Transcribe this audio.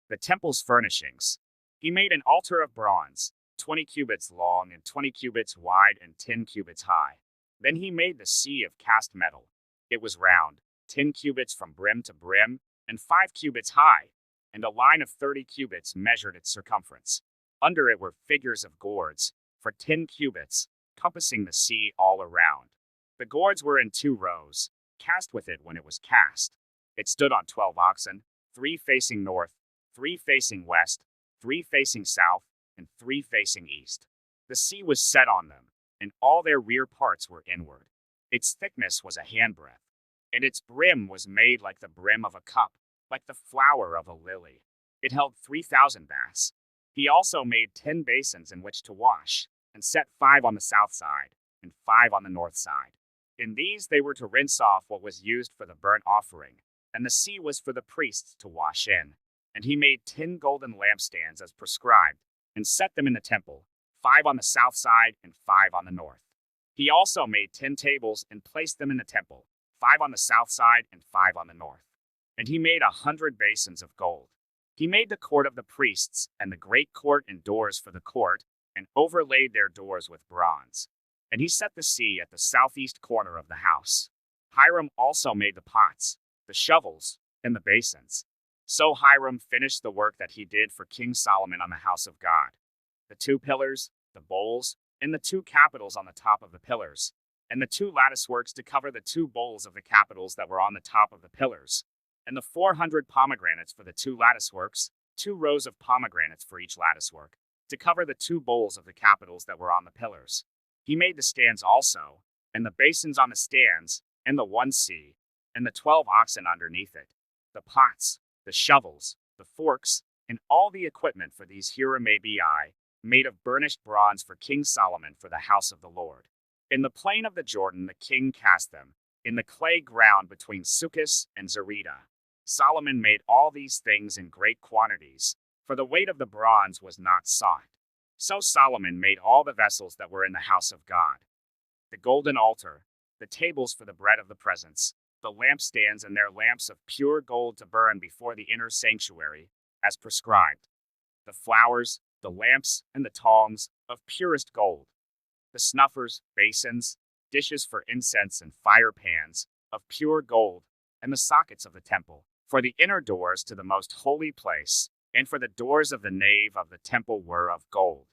The temple's furnishings. He made an altar of bronze, 20 cubits long and 20 cubits wide and 10 cubits high. Then he made the sea of cast metal. It was round, 10 cubits from brim to brim, and 5 cubits high, and a line of 30 cubits measured its circumference. Under it were figures of gourds, for 10 cubits, compassing the sea all around. The gourds were in 2 rows, cast with it when it was cast. It stood on 12 oxen, 3 facing north, 3 facing west, 3 facing south, and 3 facing east. The sea was set on them, and all their rear parts were inward. Its thickness was a handbreadth, and its brim was made like the brim of a cup, like the flower of a lily. It held 3,000 baths. He also made 10 basins in which to wash, and set 5 on the south side, and 5 on the north side. In these they were to rinse off what was used for the burnt offering, and the sea was for the priests to wash in. And he made 10 golden lampstands as prescribed, and set them in the temple, 5 on the south side and 5 on the north. He also made 10 tables and placed them in the temple, 5 on the south side and 5 on the north. And he made 100 basins of gold. He made the court of the priests and the great court and doors for the court, and overlaid their doors with bronze. And he set the sea at the southeast corner of the house. Hiram also made the pots, the shovels, and the basins. So Hiram finished the work that he did for King Solomon on the house of God. The 2 pillars, the bowls, and the 2 capitals on the top of the pillars, and the 2 latticeworks to cover the 2 bowls of the capitals that were on the top of the pillars, and the 400 pomegranates for the 2 latticeworks, 2 rows of pomegranates for each latticework, to cover the 2 bowls of the capitals that were on the pillars. He made the stands also, and the basins on the stands, and the 1 sea, and the 12 oxen underneath it, the pots, the shovels, the forks, and all the equipment for these Hiram-abi, made of burnished bronze for King Solomon for the house of the Lord. In the plain of the Jordan the king cast them, in the clay ground between Succoth and Zeredah. Solomon made all these things in great quantities, for the weight of the bronze was not sought. So Solomon made all the vessels that were in the house of God: the golden altar, the tables for the bread of the presence, the lampstands and their lamps of pure gold to burn before the inner sanctuary, as prescribed, the flowers, the lamps, and the tongs, of purest gold, the snuffers, basins, dishes for incense and fire pans, of pure gold, and the sockets of the temple, for the inner doors to the most holy place, and for the doors of the nave of the temple were of gold.